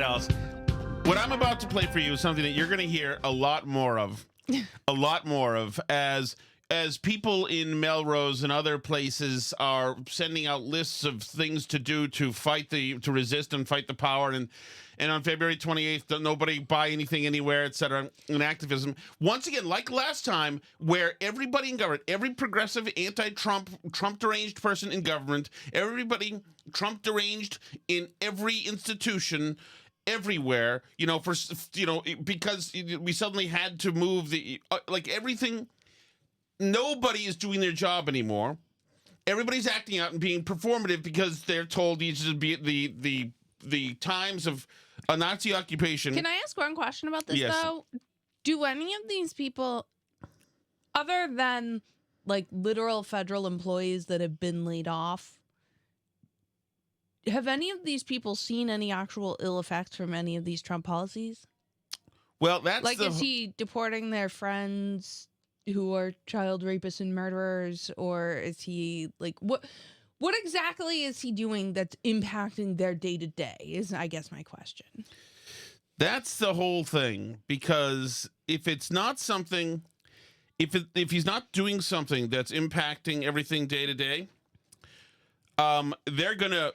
Alice. What I'm about to play for you is something that you're going to hear a lot more of. As people in Melrose and other places are sending out lists of things to do to resist and fight the power, and on February 28th, nobody buy anything anywhere, etc. And activism. Once again, like last time, where everybody in government, every progressive, anti-Trump, Trump-deranged person in government, everybody Trump-deranged in every institution, everywhere, because we suddenly had to move everything. Nobody is doing their job anymore. Everybody's acting out and being performative because they're told these to be the times of a Nazi occupation. Can I ask one question about this, Yes. though? Do any of these people, other than like literal federal employees that have been laid off, have any of these people seen any actual ill effects from any of these Trump policies? Well, that's is he deporting their friends who are child rapists and murderers, or is he what exactly is he doing that's impacting their day-to-day is, I guess, my question. That's the whole thing, because if it's not something, if he's not doing something that's impacting everything day to day, they're gonna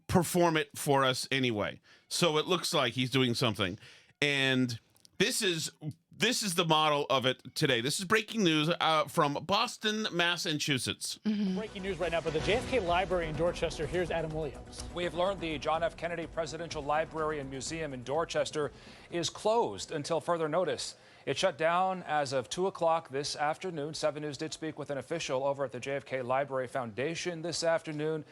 perform it for us anyway. So it looks like he's doing something, and this is the model of it today. This is breaking news from Boston, Massachusetts. Mm-hmm. Breaking news right now, but the JFK Library in Dorchester. Here's Adam Williams. We have learned the John F. Kennedy Presidential Library and Museum in Dorchester is closed until further notice. It shut down as of 2 o'clock this afternoon. 7 News did speak with an official over at the JFK Library Foundation this afternoon.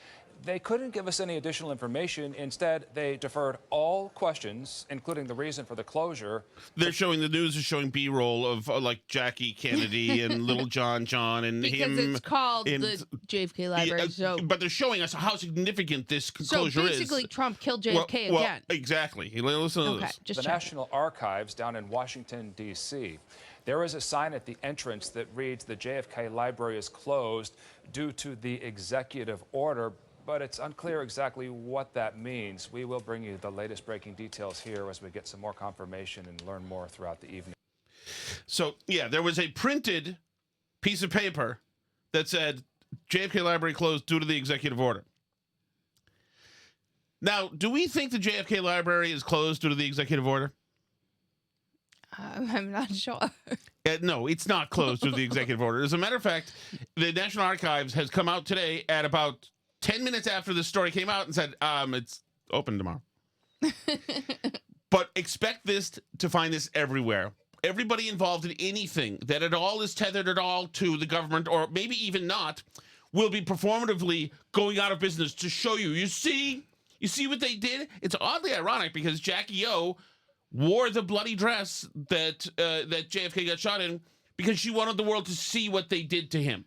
They couldn't give us any additional information. Instead, they deferred all questions, including the reason for the closure. The news is showing B-roll of Jackie Kennedy and Little John and because him. Because it's called the JFK Library. But they're showing us how significant this closure is. So basically, Trump killed JFK again. Exactly. Listen to this. The National Archives down in Washington, D.C. There is a sign at the entrance that reads the JFK Library is closed due to the executive order, but it's unclear exactly what that means. We will bring you the latest breaking details here as we get some more confirmation and learn more throughout the evening. So, yeah, there was a printed piece of paper that said JFK Library closed due to the executive order. Now, do we think the JFK Library is closed due to the executive order? I'm not sure. No, it's not closed due to the executive order. As a matter of fact, the National Archives has come out today at about 10 minutes after this story came out and said, it's open tomorrow. But expect to find this everywhere. Everybody involved in anything that at all is tethered at all to the government, or maybe even not, will be performatively going out of business to show you. You see what they did? It's oddly ironic because Jackie O wore the bloody dress that JFK got shot in because she wanted the world to see what they did to him.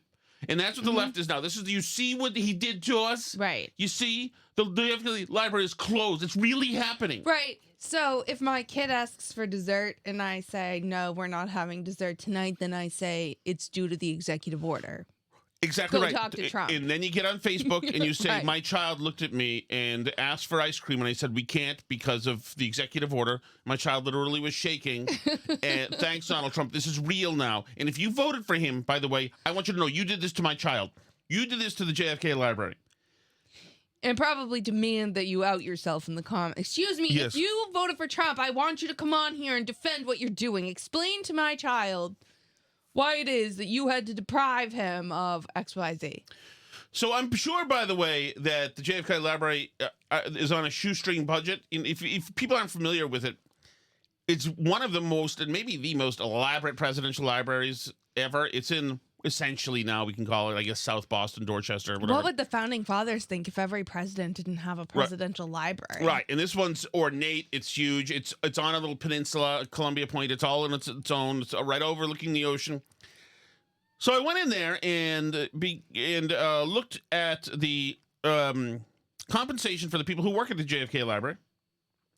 And that's what the left is now. You see what he did to us? Right. You see? The JFK Library is closed. It's really happening. Right. So if my kid asks for dessert and I say, no, we're not having dessert tonight, then I say it's due to the executive order. Exactly right. Go talk to Trump. And then you get on Facebook and you say, Right. My child looked at me and asked for ice cream. And I said, we can't because of the executive order. My child literally was shaking. And thanks, Donald Trump. This is real now. And if you voted for him, by the way, I want you to know you did this to my child. You did this to the JFK Library. And probably demand that you out yourself in the comments. Excuse me, Yes. If you voted for Trump, I want you to come on here and defend what you're doing. Explain to my child why it is that you had to deprive him of XYZ. So I'm sure, by the way, that the JFK Library is on a shoestring budget. And if people aren't familiar with it, it's one of the most, and maybe the most elaborate presidential libraries ever. It's in, essentially now we can call it, I guess, South Boston, Dorchester, whatever. What would the founding fathers think if every president didn't have a presidential library? Right, and this one's ornate. It's huge. It's on a little peninsula, Columbia Point. It's all in its own. It's right overlooking the ocean. So I went in there and looked at the compensation for the people who work at the JFK Library.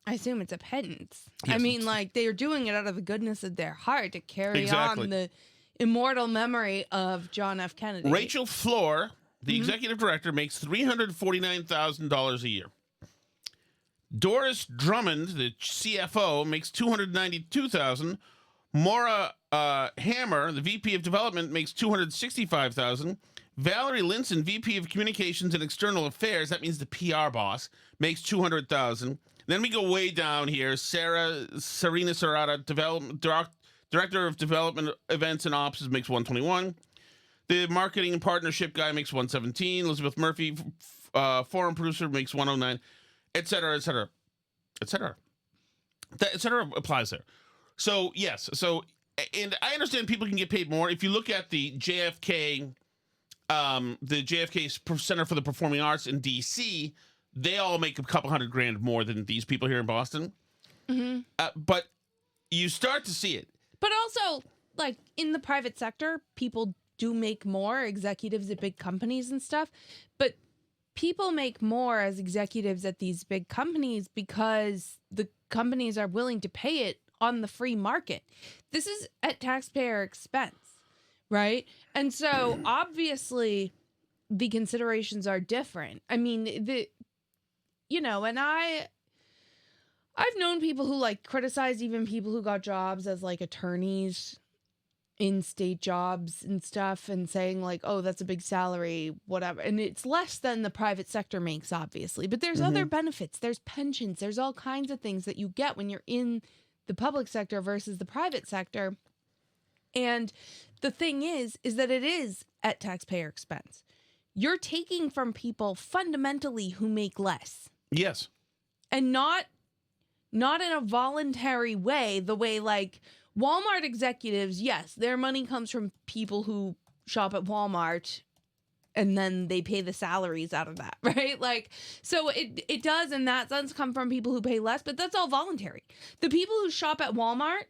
I assume it's a pittance. Yes, I mean, they're doing it out of the goodness of their heart to carry Exactly. on the immortal memory of John F. Kennedy. Rachel Floor, the executive director, makes $349,000 a year. Doris Drummond, the CFO, makes $292,000. Maura Hammer, the VP of Development, makes $265,000. Valerie Linson, VP of Communications and External Affairs, that means the PR boss, makes $200,000. Then we go way down here. Serena Serrata, Director of Development Events and Ops, makes $121,000. The Marketing and Partnership guy makes $117,000. Elizabeth Murphy, Forum Producer, makes $109,000, et cetera, et cetera, et cetera. That et cetera applies there. So, yes. So, and I understand people can get paid more. If you look at the JFK Center for the Performing Arts in D.C., they all make a couple $100,000 more than these people here in Boston. Mm-hmm. But you start to see it. But also, like, in the private sector, people do make more, executives at big companies and stuff. But people make more as executives at these big companies because the companies are willing to pay it on the free market. This is at taxpayer expense, right? And so, obviously, the considerations are different. I mean, and I've known people who like criticize even people who got jobs as like attorneys in state jobs and stuff and saying like, oh, that's a big salary, whatever. And it's less than the private sector makes, obviously. But there's other benefits. There's pensions. There's all kinds of things that you get when you're in the public sector versus the private sector. And the thing is that it is at taxpayer expense. You're taking from people fundamentally who make less. Yes. And not in a voluntary way, the way like Walmart executives, yes, their money comes from people who shop at Walmart and then they pay the salaries out of that, right? Like, so it does in that sense come from people who pay less, but that's all voluntary. The people who shop at Walmart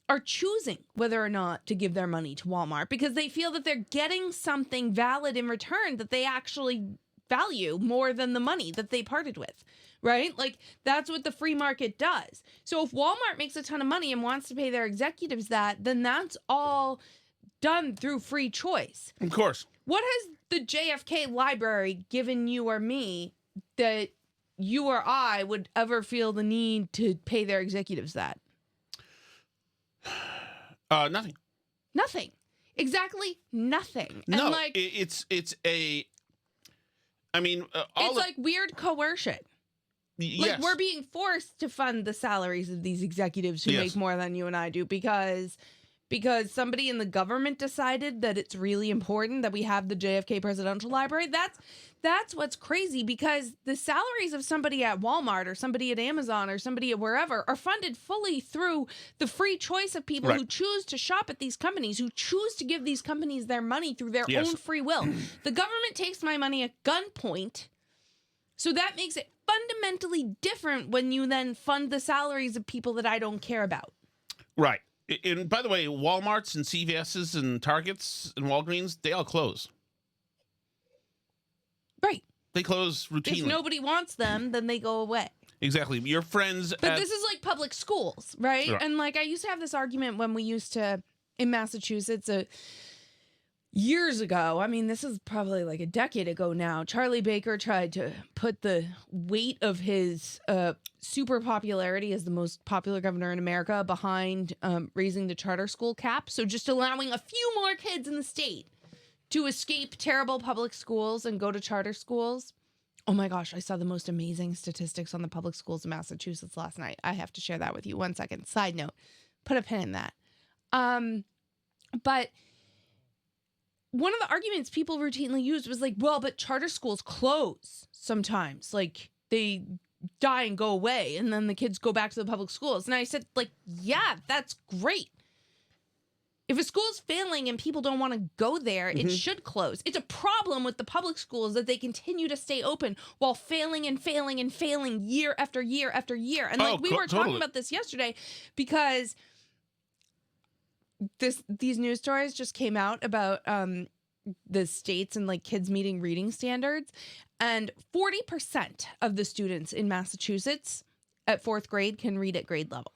are choosing whether or not to give their money to Walmart because they feel that they're getting something valid in return that they actually value more than the money that they parted with, right? Like, that's what the free market does. So if Walmart makes a ton of money and wants to pay their executives that, then that's all done through free choice. Of course. What has the JFK library given you or me that you or I would ever feel the need to pay their executives that? Nothing. Nothing. Exactly nothing. No, and like it's a. I mean, it's like weird coercion. Yes. Like we're being forced to fund the salaries of these executives who make more than you and I do because somebody in the government decided that it's really important that we have the JFK Presidential Library. That's what's crazy because the salaries of somebody at Walmart or somebody at Amazon or somebody at wherever are funded fully through the free choice of people who choose to shop at these companies, who choose to give these companies their money through their own free will. The government takes my money at gunpoint, so that makes it fundamentally different when you then fund the salaries of people that I don't care about. Right. And by the way, Walmarts and CVS's and Targets and Walgreens, they all close. Right. They close routinely. If nobody wants them, then they go away. Exactly. Your friends. But this is like public schools, right? And like I used to have this argument when we used to, in Massachusetts, years ago. I mean, this is probably like a decade ago now. Charlie Baker tried to put the weight of his super popularity as the most popular governor in America behind raising the charter school cap. So just allowing a few more kids in the state to escape terrible public schools and go to charter schools. Oh my gosh, I saw the most amazing statistics on the public schools in Massachusetts last night. I have to share that with you. 1 second. Side note, put a pin in that. But one of the arguments people routinely used was like, well, but charter schools close sometimes. Like, they die and go away, and then the kids go back to the public schools. And I said, like, yeah, that's great. If a school's failing and people don't want to go there, it should close. It's a problem with the public schools that they continue to stay open while failing and failing and failing year after year after year. And like we were talking about this yesterday because these news stories just came out about the states and like kids meeting reading standards. And 40% of the students in Massachusetts at 4th grade can read at grade level.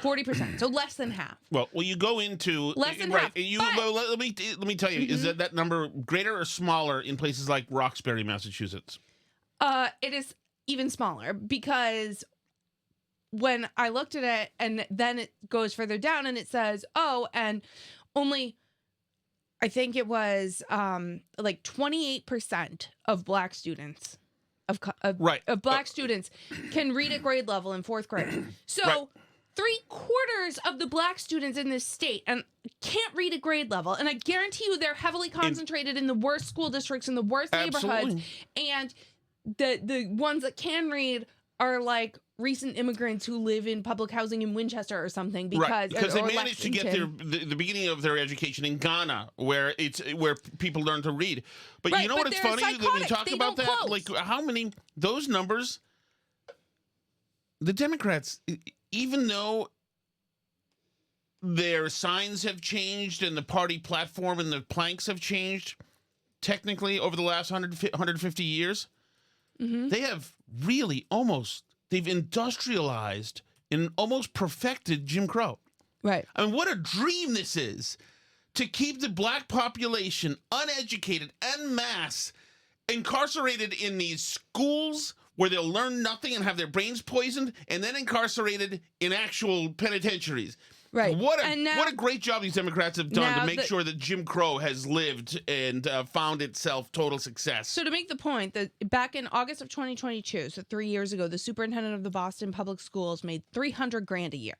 40%, so less than half. Well, you go into less than half. Let me tell you, is that number greater or smaller in places like Roxbury, Massachusetts? It is even smaller, because when I looked at it and then it goes further down and it says, oh, and only, I think it was like 28% of black students of black students can read at grade level in 4th grade. So 3/4 of the black students in this state and can't read at grade level. And I guarantee you they're heavily concentrated in the worst school districts in the worst neighborhoods. And the ones that can read are like recent immigrants who live in public housing in Winchester or something, because they managed to get the beginning of their education in Ghana, where people learn to read. But you know what? It's funny that we talk about that. Like how many those numbers. The Democrats, even though their signs have changed and the party platform and the planks have changed, technically over the last 150 years, they have really they've industrialized and almost perfected Jim Crow. Right. I mean, what a dream this is, to keep the black population uneducated en masse, incarcerated in these schools where they'll learn nothing and have their brains poisoned, and then incarcerated in actual penitentiaries. Right. What a great job these Democrats have done to make sure that Jim Crow has lived and found itself total success. So to make the point that back in August of 2022, so 3 years ago, the superintendent of the Boston Public Schools made $300,000 a year.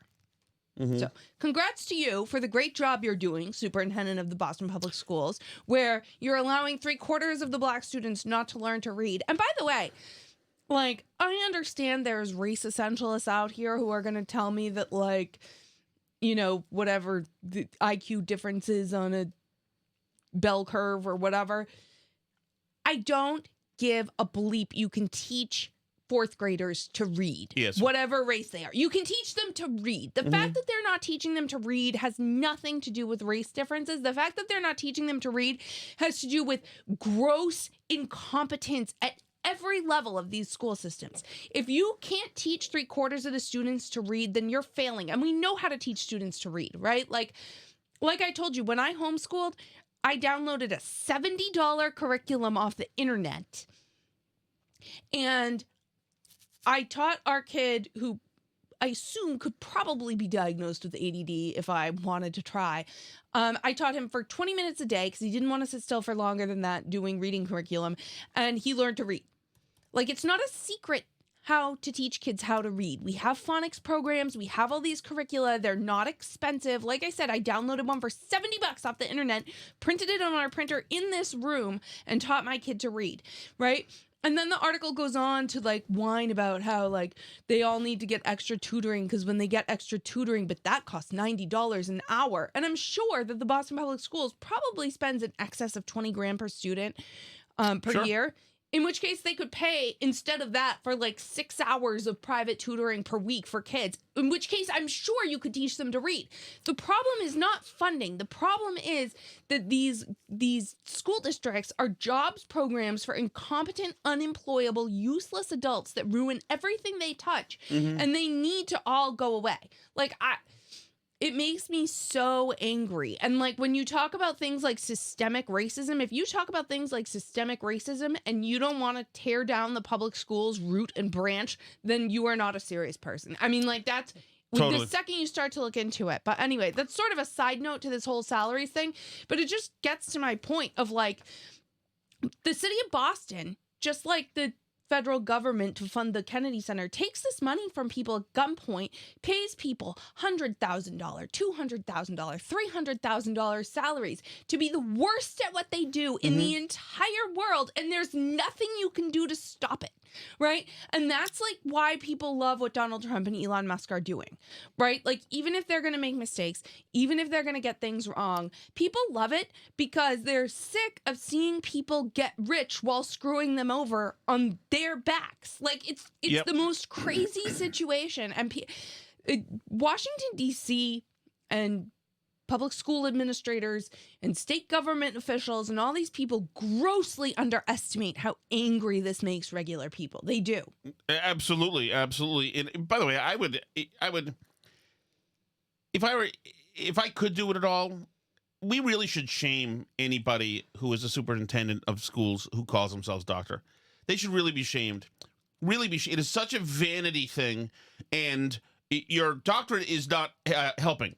So congrats to you for the great job you're doing, superintendent of the Boston Public Schools, where you're allowing 3/4 of the black students not to learn to read. And by the way, like, I understand there's race essentialists out here who are going to tell me that, like, you know, whatever the IQ differences on a bell curve or whatever. I don't give a bleep. You can teach 4th graders to read, whatever race they are. You can teach them to read. The fact that they're not teaching them to read has nothing to do with race differences. The fact that they're not teaching them to read has to do with gross incompetence at every level of these school systems. If you can't teach 3/4 of the students to read, then you're failing. And we know how to teach students to read, right? Like I told you, when I homeschooled, I downloaded a $70 curriculum off the internet. And I taught our kid, who I assume could probably be diagnosed with ADD if I wanted to try. I taught him for 20 minutes a day because he didn't want to sit still for longer than that doing reading curriculum. And he learned to read. Like, it's not a secret how to teach kids how to read. We have phonics programs. We have all these curricula. They're not expensive. Like I said, I downloaded one for $70 off the internet, printed it on our printer in this room, and taught my kid to read, right? And then the article goes on to, like, whine about how, like, they all need to get extra tutoring because when they get extra tutoring, but that costs $90 an hour. And I'm sure that the Boston Public Schools probably spends in excess of $20,000 per student per year. In which case they could pay, instead of that, for like 6 hours of private tutoring per week for kids. In which case I'm sure you could teach them to read. The problem is not funding. The problem is that these school districts are jobs programs for incompetent, unemployable, useless adults that ruin everything they touch. And they need to all go away. It makes me so angry. And, like, when you talk about things like systemic racism, if you talk about things like systemic racism and you don't want to tear down the public schools root and branch, then you are not a serious person. I mean, like, that's totally. The second you start to look into it. But anyway, that's sort of a side note to this whole salaries thing. But it just gets to my point of, like, the city of Boston, just like the federal government to fund the Kennedy Center, takes this money from people at gunpoint, pays people $100,000, $200,000, $300,000 salaries to be the worst at what they do in the entire world, and there's nothing you can do to stop it, right? And that's, like, why people love what Donald Trump and Elon Musk are doing, right? Like, even if they're going to make mistakes, even if they're going to get things wrong, people love it because they're sick of seeing people get rich while screwing them over on their backs. Like, it's the most crazy situation. And Washington, D.C. and public school administrators and state government officials and all these people grossly underestimate how angry this makes regular people. They do. Absolutely. And by the way, I would if I could do it at all, we really should shame anybody who is a superintendent of schools who calls themselves doctor. They should really be shamed. really be. It is such a vanity thing, and your doctorate is not helping.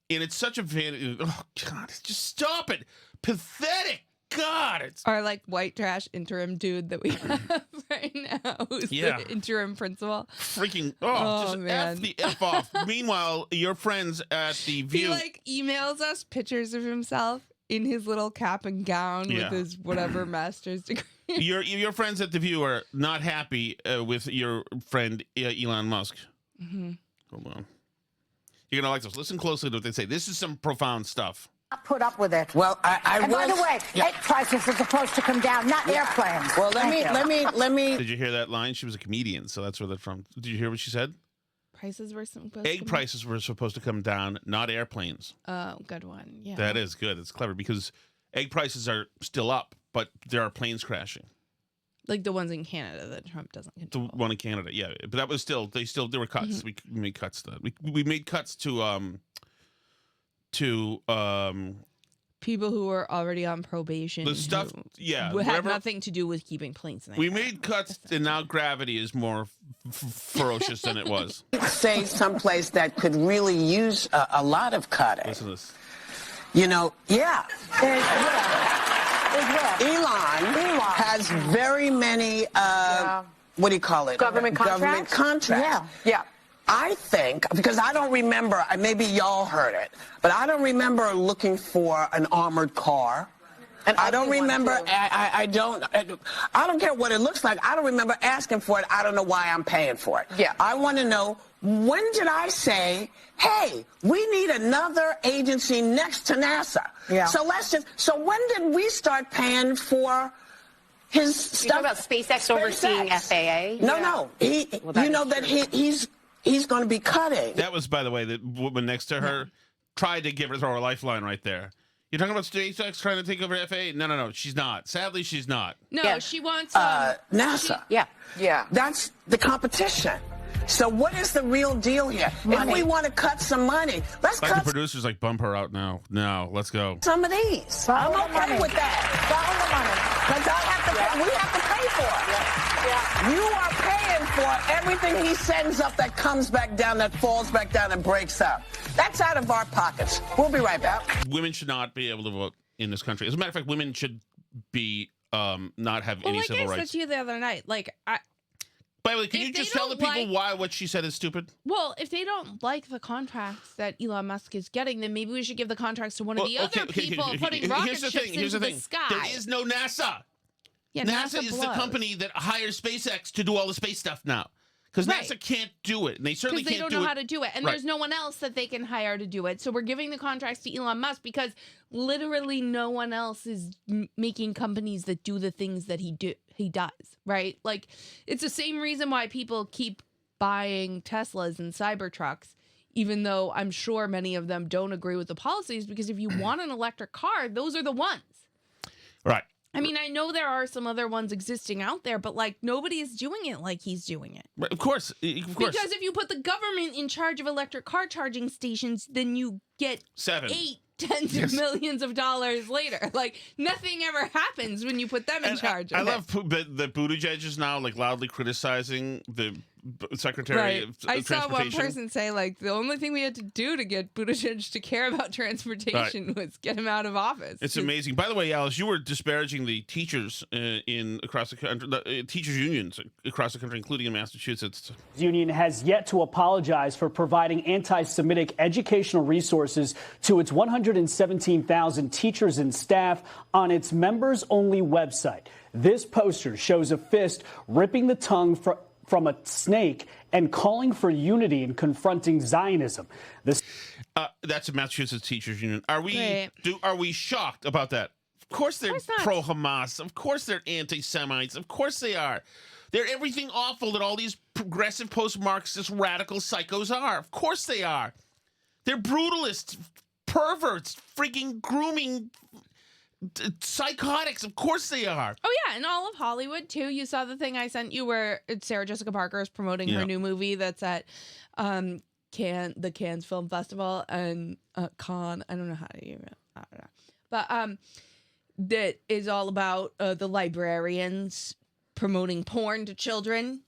And it's such a vanity. Oh God! Just stop it. Pathetic. God, it's Our like white trash interim dude that we have right now, who's the interim principal. freaking. Just man. F the F off. Meanwhile, your friends at the View. He like emails us pictures of himself in his little cap and gown with his whatever master's degree. Your friends at the View are not happy with your friend Elon Musk. Mm-hmm. Hold on. You're gonna like this. Listen closely to what they say. This is some profound stuff. Put up with it. Well, and by the way, egg prices are supposed to come down, not airplanes. Well, let me. Did you hear that line? She was a comedian, so that's where they're from. Did you hear what she said? Prices were supposed Egg prices were supposed to come down, not airplanes. Oh, good one. Yeah. That is good. It's clever because egg prices are still up, but there are planes crashing. Like the ones in Canada that Trump doesn't control. The one in Canada, yeah. But that was still there were cuts. We made cuts to that. We made cuts to people who were already on probation. The stuff, had whatever, nothing to do with keeping planes in the we air. made cuts, and now gravity is more ferocious than it was. Say someplace that could really use a lot of cutting. Listen to this. You know, Elon has very many, what do you call it? Government contracts? Yeah. I think, because I don't remember, maybe y'all heard it, but I don't remember looking for an armored car. And I don't remember, I don't care what it looks like. I don't remember asking for it. I don't know why I'm paying for it. Yeah. I want to know, when did I say, hey, we need another agency next to NASA? Yeah. So when did we start paying for his stuff? You talking about SpaceX overseeing FAA? No. You know that he's going to be cutting. That was, by the way, the woman next to her tried to throw her lifeline right there. You're talking about SpaceX trying to take over FAA? No, she's not. Sadly, she's not. No, she wants NASA. Yeah. That's the competition. So what is the real deal here? If we want to cut some money, let's Like cut the producers bump her out now. No, let's go. some of these. I'm okay with that. Follow the money. Because we have to pay for it. You are paying for everything he sends up that comes back down, that falls back down and breaks up. That's out of our pockets. We'll be right back. Women should not be able to vote in this country. As a matter of fact, women should be not have any like civil I said rights. to you the other night, By the way, can if you they just tell the don't people why what she said is stupid? well, if they don't like the contracts that Elon Musk is getting, then maybe we should give the contracts to one of the other people putting rocket ships into the sky. There is no NASA. Yeah, NASA is the blows. company that hires SpaceX to do all the space stuff now. Because Right. NASA can't do it, and they certainly Because they can't don't do know it. how to do it. And Right. there's no one else that they can hire to do it. So we're giving the contracts to Elon Musk because literally no one else is making companies that do the things that he does, right? Like, it's the same reason why people keep buying Teslas and Cybertrucks, even though I'm sure many of them don't agree with the policies, because if you want an electric car, those are the ones. Right. I mean, I know there are some other ones existing out there, but like nobody is doing it like he's doing it. Right, of course. Because if you put the government in charge of electric car charging stations, then you get 7. 8 tens of millions of dollars later. Like nothing ever happens when you put them in And charge. I of it. love that Buttigieg is now loudly criticizing the Secretary of I saw one Transportation. person say like the only thing we had to do to get Buttigieg to care about transportation was get him out of office. It's amazing. By the way, Alice, you were disparaging the teachers across the country, teachers unions across the country, including in Massachusetts. Union has yet to apologize for providing anti-Semitic educational resources to its 117,000 teachers and staff on its members-only website. This poster shows a fist ripping the tongue from a snake and calling for unity in confronting Zionism. That's a Massachusetts teachers union. Are we Right. are we shocked about that? Of course they're course not. pro-Hamas. Of course they're anti-Semites. Of course they are. They're everything awful that all these progressive post-Marxist radical psychos are. Of course they are. They're brutalists, perverts, freaking grooming psychotics. Of course they are. Oh yeah, and all of Hollywood too. You saw the thing I sent you where Sarah Jessica Parker is promoting her new movie that's at the Cannes Film Festival and Cannes. I don't know how to even. I don't know, but that is all about the librarians promoting porn to children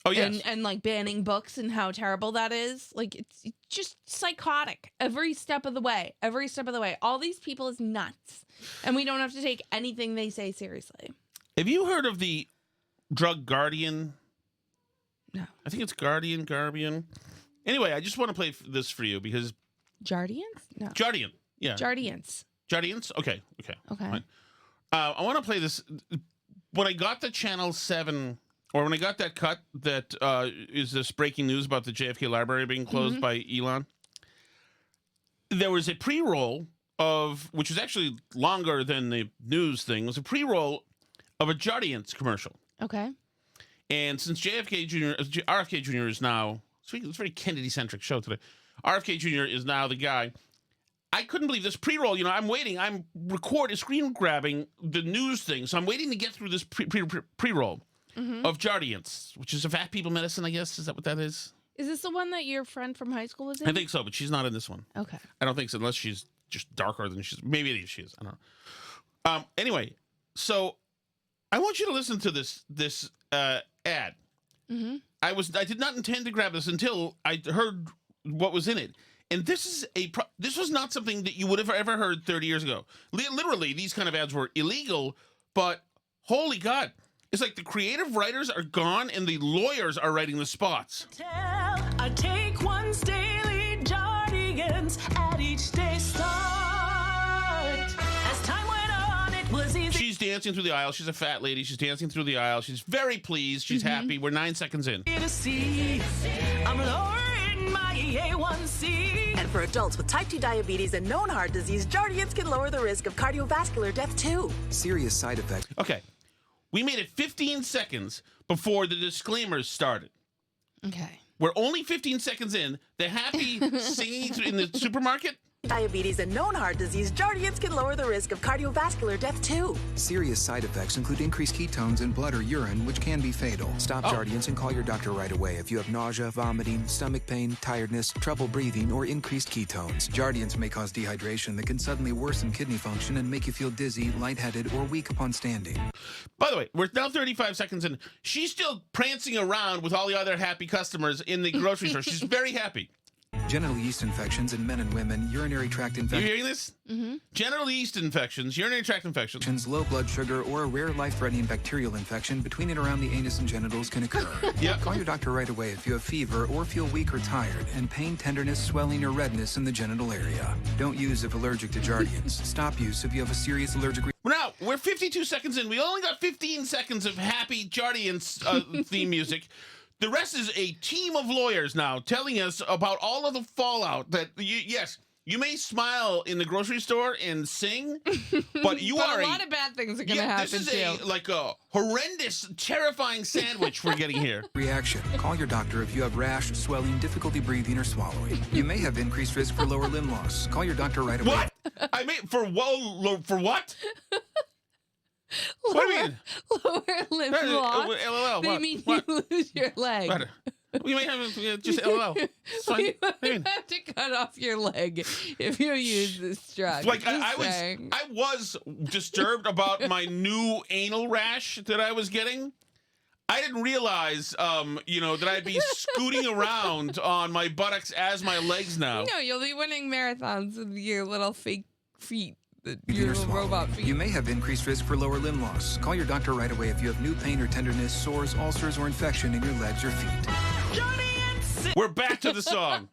Oh, yes. And like banning books and how terrible that is. Like it's just psychotic every step of the way. Every step of the way. All these people is nuts. And we don't have to take anything they say seriously. Have you heard of the drug Guardian? No. I think it's Guardian. Anyway, I just want to play this for you because Jardians? No. Jardian. Yeah. Jardians. Jardians? Okay. Okay. Fine. I want to play this. When I got the Channel 7, or when I got that cut that is this breaking news about the JFK library being closed by Elon, there was a pre-roll of, which was actually longer than the news thing, it was a pre-roll of a Jardians commercial. Okay. And since RFK Jr. is now, it's a very Kennedy-centric show today, RFK Jr. is now the guy. I couldn't believe this pre-roll. I'm waiting. I'm screen grabbing the news thing. So I'm waiting to get through this pre-roll of Jardians, which is a fat people medicine, I guess. Is that what that is? Is this the one that your friend from high school was in? I think so, but she's not in this one. Okay. I don't think so, unless she's just darker than maybe she is. I don't know. Anyway, so I want you to listen to this ad. I did not intend to grab this until I heard what was in it. And this was not something that you would have ever heard 30 years ago. Literally, these kind of ads were illegal, but holy God, it's like the creative writers are gone and the lawyers are writing the spots. I take one's daily Jardians at each day start. As time went on, it was easy. She's dancing through the aisle. She's a fat lady. She's dancing through the aisle. She's very pleased. She's happy. We're 9 seconds in. To see, I'm lowering my A1C. And for adults with type 2 diabetes and known heart disease, Jardians can lower the risk of cardiovascular death too. Serious side effects. Okay. We made it 15 seconds before the disclaimers started. Okay. We're only 15 seconds in. They're happy singing in the supermarket. Diabetes and known heart disease, Jardians can lower the risk of cardiovascular death too. Serious side effects include increased ketones in blood or urine, which can be fatal. Stop Jardians and call your doctor right away if you have nausea, vomiting, stomach pain, tiredness, trouble breathing, or increased ketones. Jardians may cause dehydration that can suddenly worsen kidney function and make you feel dizzy, lightheaded, or weak upon standing. By the way, we're now 35 seconds in. She's still prancing around with all the other happy customers in the grocery store. She's very happy. Genital yeast infections in men and women, urinary tract infections. You hearing this? Genital yeast infections, urinary tract infections. Low blood sugar, or a rare life-threatening bacterial infection between and around the anus and genitals can occur. Call your doctor right away if you have fever or feel weak or tired, and pain, tenderness, swelling, or redness in the genital area. Don't use if allergic to Jardians. Stop use if you have a serious allergic reaction. Now, we're 52 seconds in. We only got 15 seconds of happy Jardians theme music. The rest is a team of lawyers now telling us about all of the fallout that, yes, you may smile in the grocery store and sing, but you but are a lot of bad things are going to happen, this is too. like a horrendous, terrifying sandwich we're getting here. Reaction. Call your doctor if you have rash, swelling, difficulty breathing, or swallowing. You may have increased risk for lower limb loss. Call your doctor right away. What? I mean, for what? What do you mean? Lower limb loss. LOL. They mean you lose your leg. What? We may have just LOL. You have to cut off your leg if you use this drug. Like I was disturbed about my new anal rash that I was getting. I didn't realize, that I'd be scooting around on my buttocks as my legs now. No, you'll be winning marathons with your little fake feet. Your little robot feet. You may have increased risk for lower limb loss. Call your doctor right away if you have new pain or tenderness, sores, ulcers, or infection in your legs or feet. We're back to the song.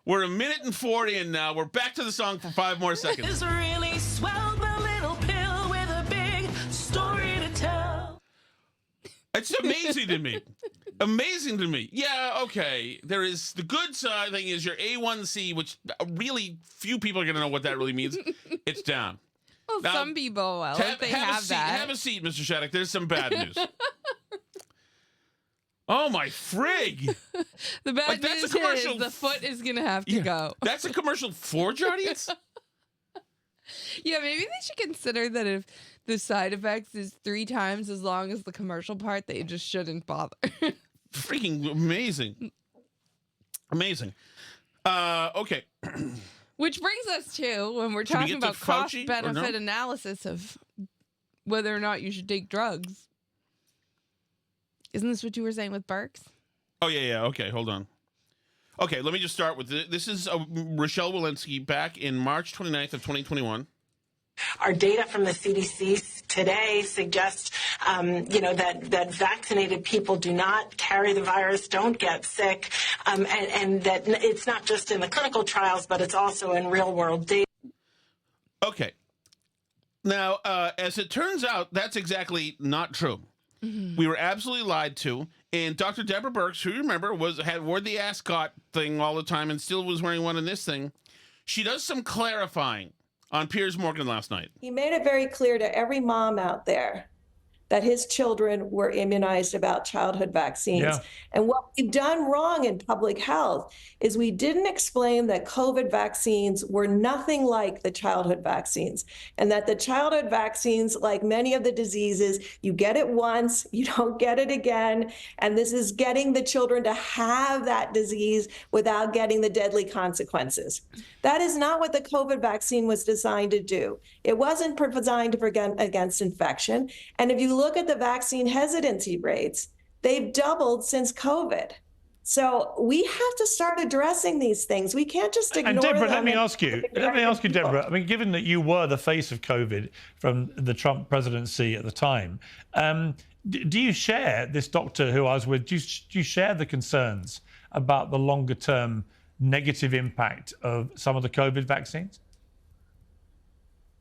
We're 1 minute and 40 in now. We're back to the song for 5 more seconds. It's really swell the little pill with a big story to tell. It's amazing to me. Amazing to me. Yeah, okay. There is the good side thing is your A1C, which really few people are going to know what that really means. It's down. Well, now, some people will. If they have that. Have a seat, Mr. Shattuck. There's some bad news. Oh, my frig. The bad news is the foot is going to have to go. That's a commercial for Jardians? Yeah, maybe they should consider that if the side effects is 3 times as long as the commercial part, they just shouldn't bother. Freaking amazing. Amazing. Okay. Which brings us to when we're talking about cost-benefit analysis of whether or not you should take drugs. Isn't this what you were saying with Burks? Oh, yeah. Okay, hold on. Okay, let me just start with this is Rochelle Walensky back in March 29th of 2021. Our data from the CDC today suggests, that vaccinated people do not carry the virus, don't get sick, and that it's not just in the clinical trials, but it's also in real-world data. Okay. Now, as it turns out, that's exactly not true. Mm-hmm. We were absolutely lied to. And Dr. Deborah Birx, who you remember wore the ascot thing all the time and still was wearing one in this thing, she does some clarifying on Piers Morgan last night. He made it very clear to every mom out there that his children were immunized about childhood vaccines. Yeah. And what we've done wrong in public health is we didn't explain that COVID vaccines were nothing like the childhood vaccines, and that the childhood vaccines, like many of the diseases, you get it once, you don't get it again, and this is getting the children to have that disease without getting the deadly consequences. That is not what the COVID vaccine was designed to do. It wasn't designed to prevent against infection. And if you look at the vaccine hesitancy rates, they've doubled since COVID. So we have to start addressing these things. We can't just ignore them. And Deborah, let me ask you, Deborah, I mean, given that you were the face of COVID from the Trump presidency at the time, do you share this doctor who I was with, do you share the concerns about the longer term negative impact of some of the COVID vaccines?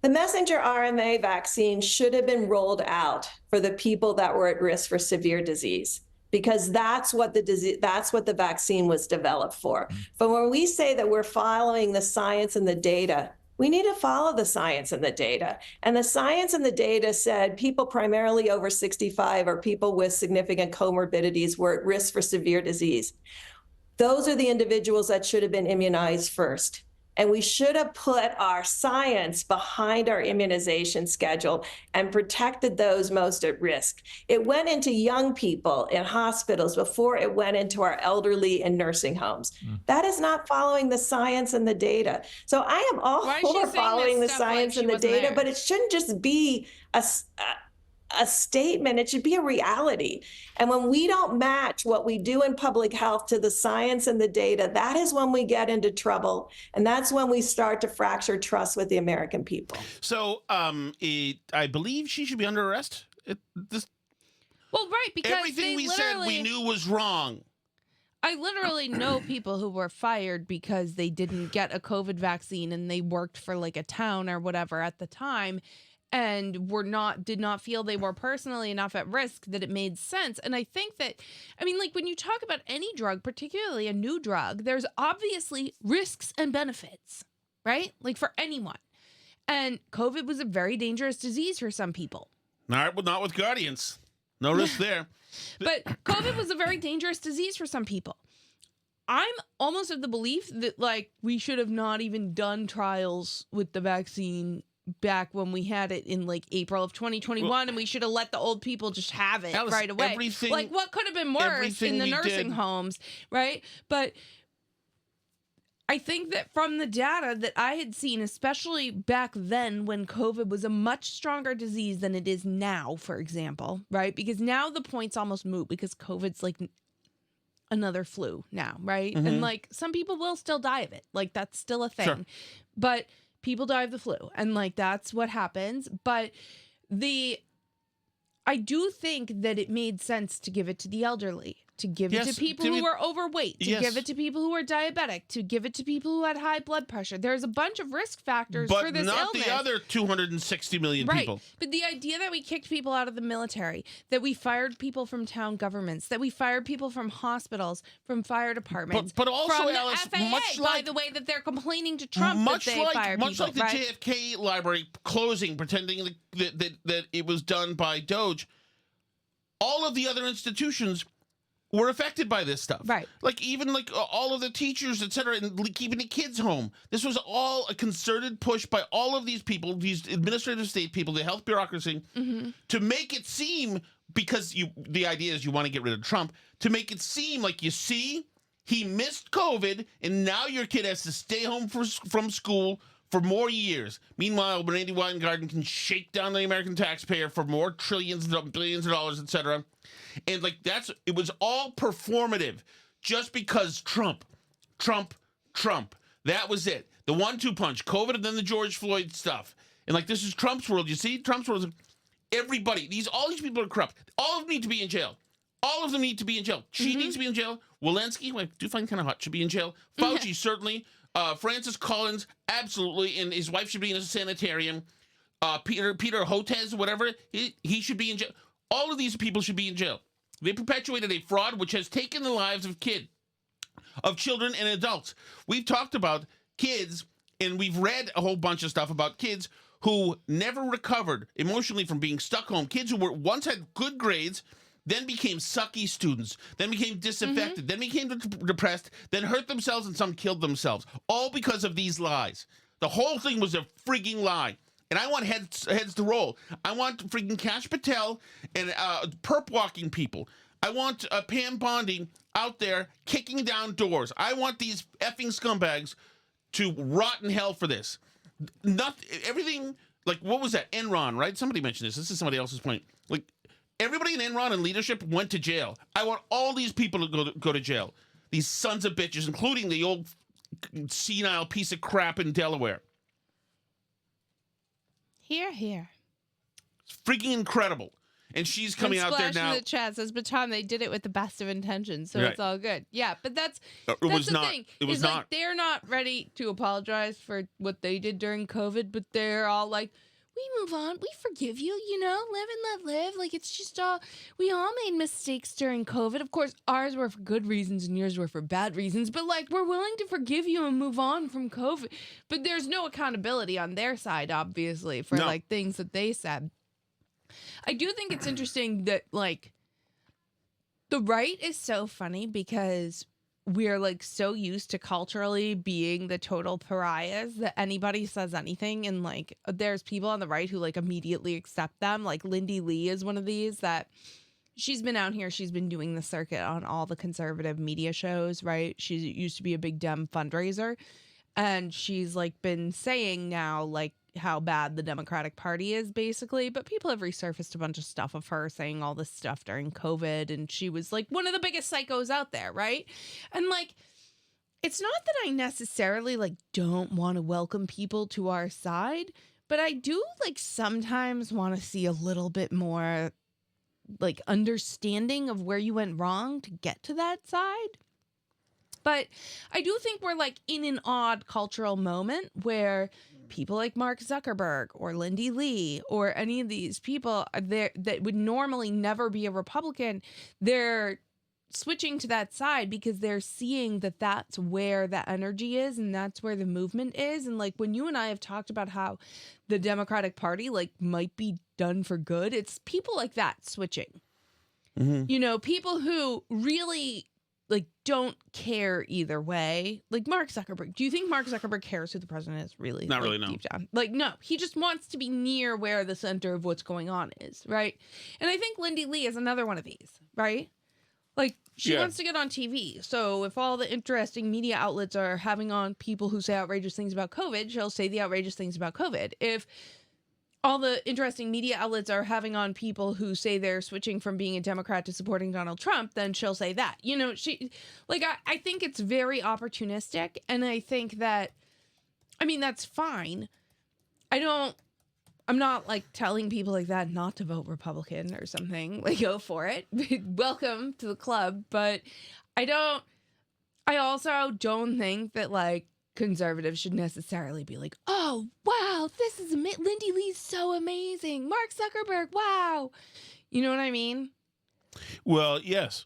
The messenger RNA vaccine should have been rolled out for the people that were at risk for severe disease, because that's what the vaccine was developed for. But when we say that we're following the science and the data, we need to follow the science and the data. And the science and the data said people primarily over 65 or people with significant comorbidities were at risk for severe disease. Those are the individuals that should have been immunized first. And we should have put our science behind our immunization schedule and protected those most at risk. It went into young people in hospitals before it went into our elderly in nursing homes. That is not following the science and the data. So I am all for following the science and the data, but it shouldn't just be a statement. It should be a reality. And when we don't match what we do in public health to the science and the data, that is when we get into trouble. And that's when we start to fracture trust with the American people. So I believe she should be under arrest. Well, right, because everything we said we knew was wrong. I literally know people who were fired because they didn't get a COVID vaccine and they worked for like a town or whatever at the time, and did not feel they were personally enough at risk that it made sense. And I think that, I mean, like when you talk about any drug, particularly a new drug, there's obviously risks and benefits, right? Like for anyone. And COVID was a very dangerous disease for some people. Not with Guardians. No risk there. But COVID was a very dangerous disease for some people. I'm almost of the belief that like we should have not even done trials with the vaccine back when we had it in like April of 2021, and we should have let the old people just have it right away. Like what could have been worse in the nursing homes, right? But I think that from the data that I had seen, especially back then when COVID was a much stronger disease than it is now, for example, right? Because now the point's almost moot because COVID's like another flu now, right? Mm-hmm. And like some people will still die of it. Like that's still a thing. Sure. But people die of the flu, and like that's what happens. But I do think that it made sense to give it to the elderly, to give it to people who are overweight, to give it to people who are diabetic, to give it to people who had high blood pressure. There's a bunch of risk factors for this illness. But not the other 260 million people. But the idea that we kicked people out of the military, that we fired people from town governments, that we fired people from hospitals, from fire departments, but also, from Alice, the FAA, by the way, that they're complaining to Trump that they fired people. Much like the JFK library closing, pretending that it was done by DOGE, all of the other institutions were affected by this stuff. Right. Like even like all of the teachers, et cetera, and keeping the kids home. This was all a concerted push by all of these people, these administrative state people, the health bureaucracy, to make it seem, because the idea is you want to get rid of Trump, to make it seem like, you see, he missed COVID, and now your kid has to stay home from school for more years. Meanwhile, Randy Weingarten can shake down the American taxpayer for more trillions, billions of dollars, etc. And like it was all performative, just because Trump. That was it. The 1-2 punch, COVID, and then the George Floyd stuff. And like, this is Trump's world. You see, Trump's world is everybody. All these people are corrupt. All of them need to be in jail. All of them need to be in jail. She needs to be in jail. Walensky, who I do find kind of hot, should be in jail. Fauci, certainly. Francis Collins, absolutely. And his wife should be in a sanitarium. Peter Hotez, whatever, he should be in jail. All of these people should be in jail. They perpetuated a fraud which has taken the lives of children and adults. We've talked about kids, and we've read a whole bunch of stuff about kids who never recovered emotionally from being stuck home. Kids who once had good grades, then became sucky students, then became disaffected, then became depressed, then hurt themselves, and some killed themselves. All because of these lies. The whole thing was a frigging lie. And I want heads to roll. I want freaking Kash Patel and perp walking people. I want Pam Bondi out there kicking down doors. I want these effing scumbags to rot in hell for this. Everything, like, what was that? Enron, right? Somebody mentioned this. This is somebody else's point. Like, everybody in Enron and leadership went to jail. I want all these people to go to jail. These sons of bitches, including the old senile piece of crap in Delaware. Here. It's freaking incredible. And she's coming out there now. In the chat says, but Tom, they did it with the best of intentions, so right. It's all good. Yeah, but that's the thing. It was not. Like, they're not ready to apologize for what they did during COVID, but they're all like, we move on. We forgive you, live and let live. Like, it's just we all made mistakes during COVID. Of course, ours were for good reasons and yours were for bad reasons, but like, we're willing to forgive you and move on from COVID. But there's no accountability on their side, obviously, for like things that they said. I do think it's interesting that, like, the right is so funny because we're, like, so used to culturally being the total pariahs that anybody says anything. And, like, there's people on the right who, like, immediately accept them. Like, Lindy Lee is one of these that she's been out here. She's been doing the circuit on all the conservative media shows, right? She used to be a big Dem fundraiser. And she's, like, been saying now, like, how bad the Democratic Party is, basically. But people have resurfaced a bunch of stuff of her saying all this stuff during COVID, and she was like one of the biggest psychos out there, right? And like, it's not that I necessarily like don't want to welcome people to our side, but I do like sometimes want to see a little bit more like understanding of where you went wrong to get to that side. But I do think we're like in an odd cultural moment where people like Mark Zuckerberg or Lindy Lee or any of these people there that would normally never be a Republican, they're switching to that side because they're seeing that that's where the energy is and that's where the movement is. And like when you and I have talked about how the Democratic Party like might be done for good, it's people like that switching. People who really like don't care either way. Like Mark Zuckerberg. Do you think Mark Zuckerberg cares who the president is really? Not really, no. Deep down. Like, no. He just wants to be near where the center of what's going on is, right? And I think Lindy Lee is another one of these, right? Like, she wants to get on TV. So if all the interesting media outlets are having on people who say outrageous things about COVID, she'll say the outrageous things about COVID. If all the interesting media outlets are having on people who say they're switching from being a Democrat to supporting Donald Trump, then she'll say that. She, like, I think it's very opportunistic, and I think that, I mean, that's fine. I'm not, like, telling people like that not to vote Republican or something. Like, go for it. Welcome to the club. But I also don't think that, like, conservatives should necessarily be like, oh, wow, this is Lindy Lee's so amazing. Mark Zuckerberg, wow. You know what I mean? Well, yes.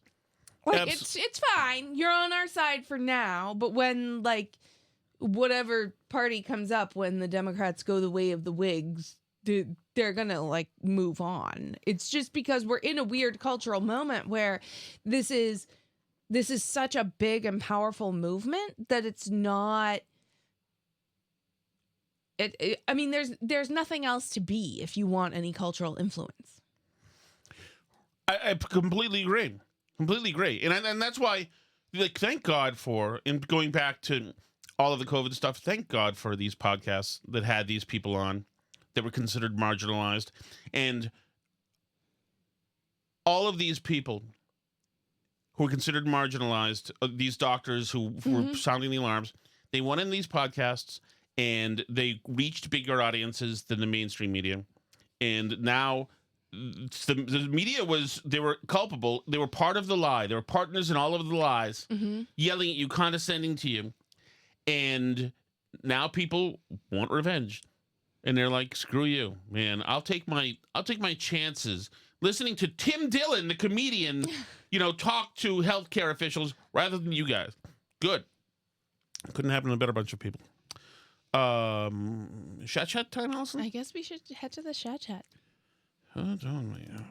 Like, it's fine. You're on our side for now. But when, like, whatever party comes up, when the Democrats go the way of the Whigs, they're going to, like, move on. It's just because we're in a weird cultural moment where this is such a big and powerful movement that it's not. I mean, there's nothing else to be if you want any cultural influence. I completely agree. And that's why, like, thank God for, and going back to all of the COVID stuff. Thank God for these podcasts that had these people on that were considered marginalized. And all of these people who were considered marginalized, these doctors who were sounding the alarms, they went in these podcasts and they reached bigger audiences than the mainstream media. And now the media they were culpable. They were part of the lie. They were partners in all of the lies, yelling at you, condescending to you. And now people want revenge. And they're like, screw you, man. I'll take my chances listening to Tim Dillon, the comedian, talk to healthcare officials rather than you guys. Good. Couldn't happen to a better bunch of people. Chat time, Allison? I guess we should head to the chat. Hold on,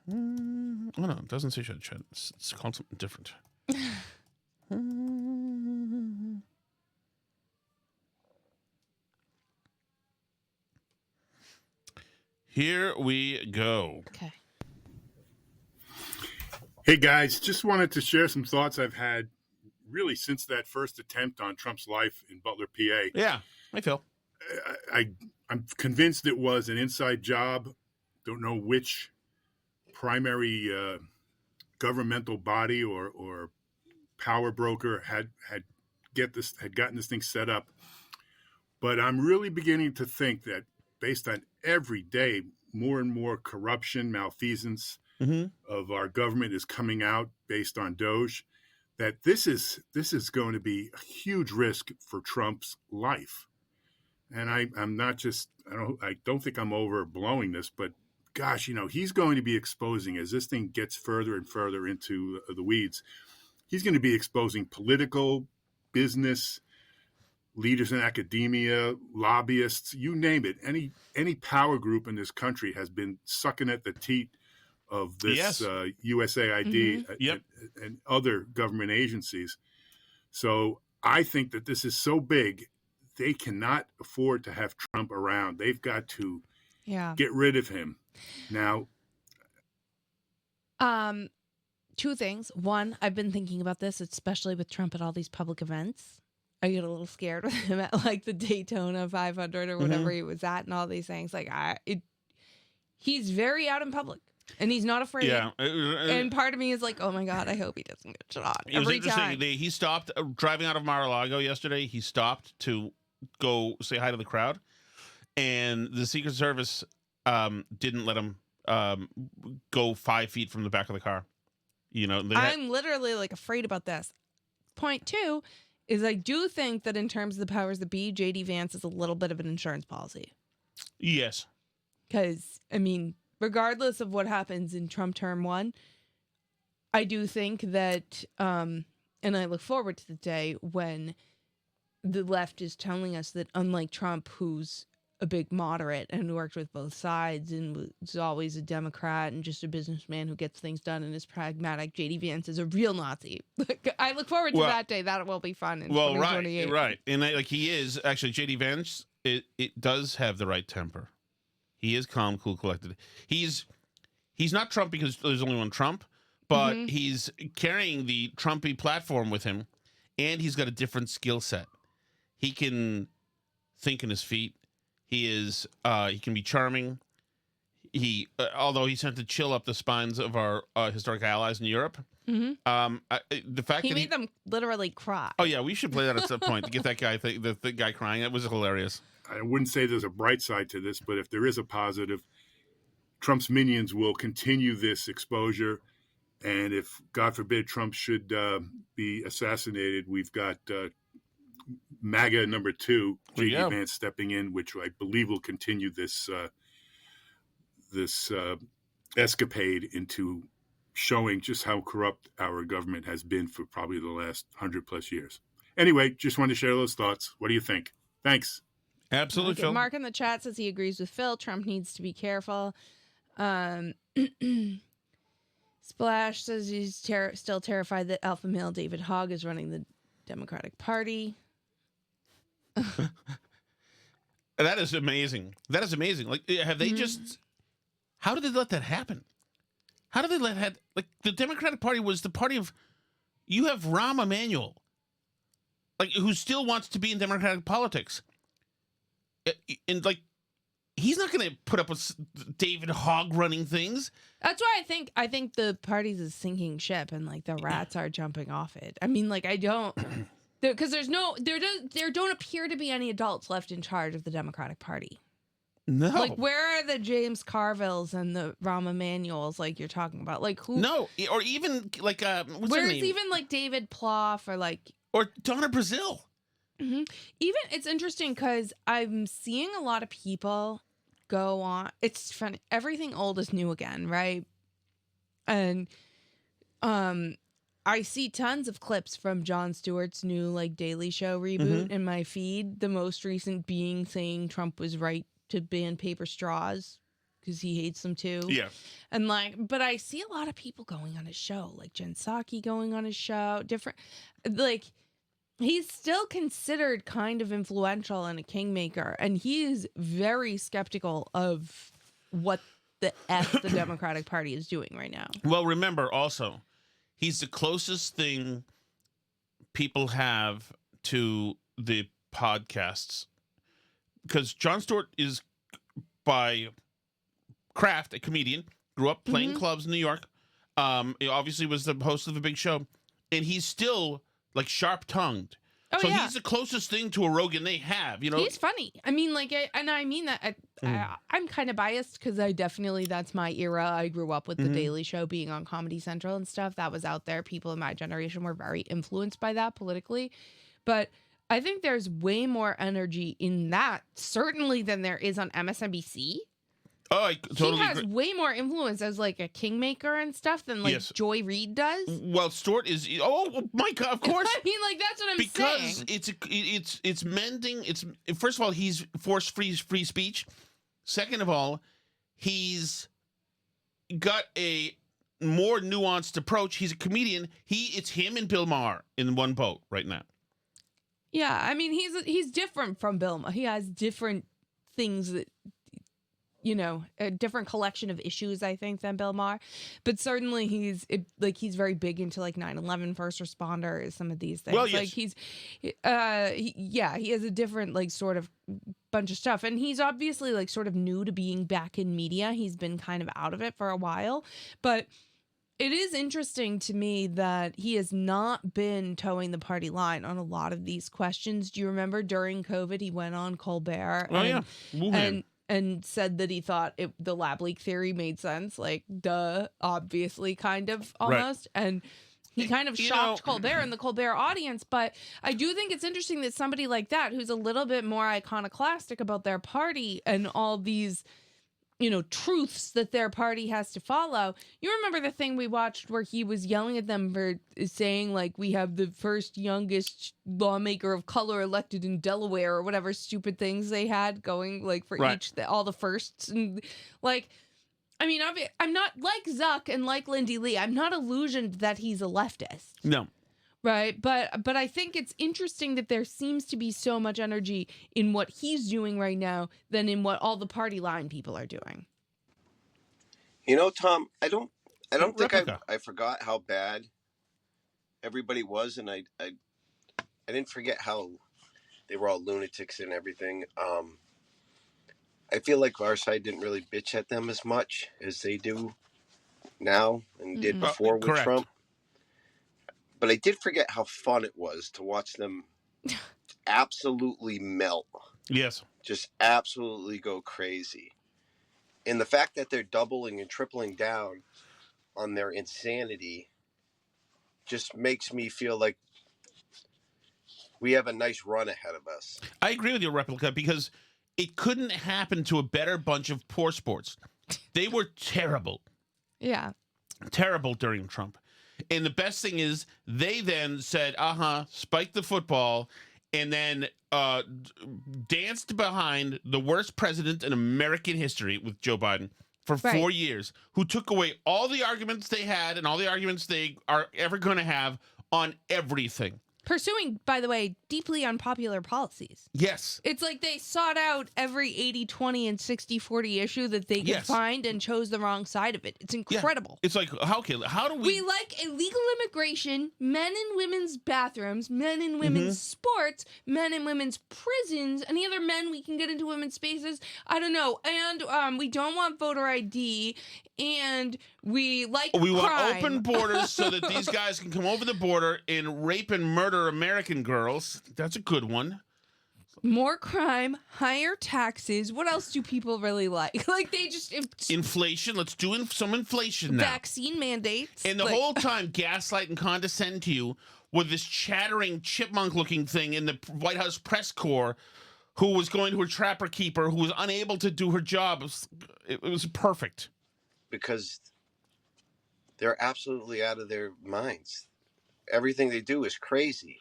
oh no, it doesn't say chat. It's called something different. Here we go. Okay. Hey guys, just wanted to share some thoughts I've had really since that first attempt on Trump's life in Butler, PA. Yeah, I feel. I'm convinced it was an inside job. Don't know which primary governmental body or power broker had gotten this thing set up. But I'm really beginning to think that based on every day, more and more corruption, malfeasance of our government is coming out based on DOGE, that this is going to be a huge risk for Trump's life. And I'm not just, I don't think I'm overblowing this, but gosh, he's going to be exposing, as this thing gets further and further into the weeds, he's going to be exposing political, business, leaders in academia, lobbyists, you name it. Any power group in this country has been sucking at the teat of this USAID and other government agencies. So I think that this is so big, they cannot afford to have Trump around. They've got to get rid of him. Now, two things. One, I've been thinking about this, especially with Trump at all these public events. I get a little scared with him at like the Daytona 500 or whatever he was at and all these things. Like he's very out in public and he's not afraid. Yeah. And part of me is like, oh my God, I hope he doesn't get shot every time. He stopped driving out of Mar-a-Lago yesterday. He stopped to go say hi to the crowd. And the Secret Service didn't let him go 5 feet from the back of the car. I'm literally like afraid about this. Point two is I do think that in terms of the powers that be, J.D. Vance is a little bit of an insurance policy. Yes. Because, regardless of what happens in Trump term 1, I do think that, and I look forward to the day when the left is telling us that unlike Trump, who's a big moderate and worked with both sides and was always a Democrat and just a businessman who gets things done and is pragmatic, J.D. Vance is a real Nazi. I look forward to that day. That will be fun in 2028. Right. And he is, actually, J.D. Vance, it does have the right temper. He is calm, cool, collected. He's not Trump because there's only one Trump, but he's carrying the Trumpy platform with him, and he's got a different skill set. He can think on his feet. He can be charming. Although he sent to chill up the spines of our historic allies in Europe. The fact he made them literally cry. Oh yeah, we should play that at some point to get that guy, the guy crying. That was hilarious. I wouldn't say there's a bright side to this, but if there is a positive, Trump's minions will continue this exposure. And if, God forbid, Trump should be assassinated, we've got MAGA number 2, J.D. Vance, stepping in, which I believe will continue this escapade into showing just how corrupt our government has been for probably the last 100+ years. Anyway, just wanted to share those thoughts. What do you think? Thanks. Absolutely, Phil. Mark in the chat says he agrees with Phil. Trump needs to be careful. Splash says he's still terrified that alpha male David Hogg is running the Democratic Party. That is amazing. Like, have they just... How did they let that happen? How did they let that... Like, the Democratic Party was the party of... You have Rahm Emanuel. like who still wants to be in Democratic politics. And like, he's not going to put up with David Hogg running things. That's why I think the party's a sinking ship, and like the rats are jumping off it. I mean, like I don't, because there don't appear to be any adults left in charge of the Democratic Party. No. Like, where are the James Carvilles and the Rahm Emanuels like you're talking about? Like, who? No, or even like what's her Where's name? even like David Plouffe or like Donna Brazile? Mm-hmm. Even it's interesting because I'm seeing a lot of people go on. It's funny. Everything old is new again, right? And I see tons of clips from Jon Stewart's new like Daily Show reboot in my feed. The most recent being saying Trump was right to ban paper straws because he hates them too. Yeah. And like, but I see a lot of people going on his show, like Jen Psaki going on his show, different, like, he's still considered kind of influential and a kingmaker, and he is very skeptical of what the Democratic Party is doing right now. Well, remember also, he's the closest thing people have to the podcasts, because Jon Stewart is by craft a comedian, grew up playing clubs in New York. He obviously was the host of a big show, and he's still like sharp-tongued. Oh, so yeah. he's the closest thing to a Rogan they have, you know. He's funny. I mean, like, and I mean that I'm kind of biased because that's my era. I grew up with The Daily Show being on Comedy Central and stuff. That was out there. People in my generation were very influenced by that politically. But I think there's way more energy in that, certainly, than there is on MSNBC. Oh, I totally He has agree. way more influence as like a kingmaker and stuff than like Joy Reid does. Well, Stewart is. Oh my God! Of course. I mean, like that's what I'm saying. Because it's mending. It's first of all, he's forced free speech. Second of all, he's got a more nuanced approach. He's a comedian. It's him and Bill Maher in one boat right now. Yeah, I mean he's different from Bill Maher. He has different things that, you know, a different collection of issues, I think, than Bill Maher. But certainly he's very big into like 9/11 first responders, some of these things. Well, yes. Like he has a different like sort of bunch of stuff. And he's obviously like sort of new to being back in media. He's been kind of out of it for a while. But it is interesting to me that he has not been towing the party line on a lot of these questions. Do you remember during COVID, he went on Colbert and said that he thought the lab leak theory made sense, like, duh, obviously, kind of, almost. Right. And he kind of shocked Colbert and the Colbert audience. But I do think it's interesting that somebody like that, who's a little bit more iconoclastic about their party and all these, you know, truths that their party has to follow. You remember the thing we watched where he was yelling at them for saying, like, we have the first youngest lawmaker of color elected in Delaware, or whatever stupid things they had going, like, for all the firsts. And, like, I mean, I'm not like Zuck and like Lindy Lee. I'm not illusioned that he's a leftist. No. Right. But I think it's interesting that there seems to be so much energy in what he's doing right now than in what all the party line people are doing. You know, Tom, I don't think I forgot how bad everybody was, and I didn't forget how they were all lunatics and everything. I feel like our side didn't really bitch at them as much as they do now and did before with Trump. But I did forget how fun it was to watch them absolutely melt. Yes. Just absolutely go crazy. And the fact that they're doubling and tripling down on their insanity just makes me feel like we have a nice run ahead of us. I agree with you, Replica, because it couldn't happen to a better bunch of poor sports. They were terrible. Yeah. Terrible during Trump. And the best thing is they then said, spike the football, and then danced behind the worst president in American history with Joe Biden for 4 years, who took away all the arguments they had and all the arguments they are ever going to have on everything. Pursuing, by the way, deeply unpopular policies. Yes. It's like they sought out every 80-20 and 60-40 issue that they could find and chose the wrong side of it. It's incredible. Yeah. It's like, how do we like illegal immigration, men in women's bathrooms, men in women's sports, men in women's prisons, any other men we can get into women's spaces? I don't know. And we don't want voter ID, and we like We crime. want open borders so that these guys can come over the border and rape and murder American girls. That's a good one. More crime, higher taxes. What else do people really like? Like they just inflation. Let's do some inflation now. Vaccine mandates. And the whole time gaslight and condescend to you with this chattering chipmunk-looking thing in the White House press corps who was going to her trapper keeper who was unable to do her job. It was perfect. Because they're absolutely out of their minds. Everything they do is crazy.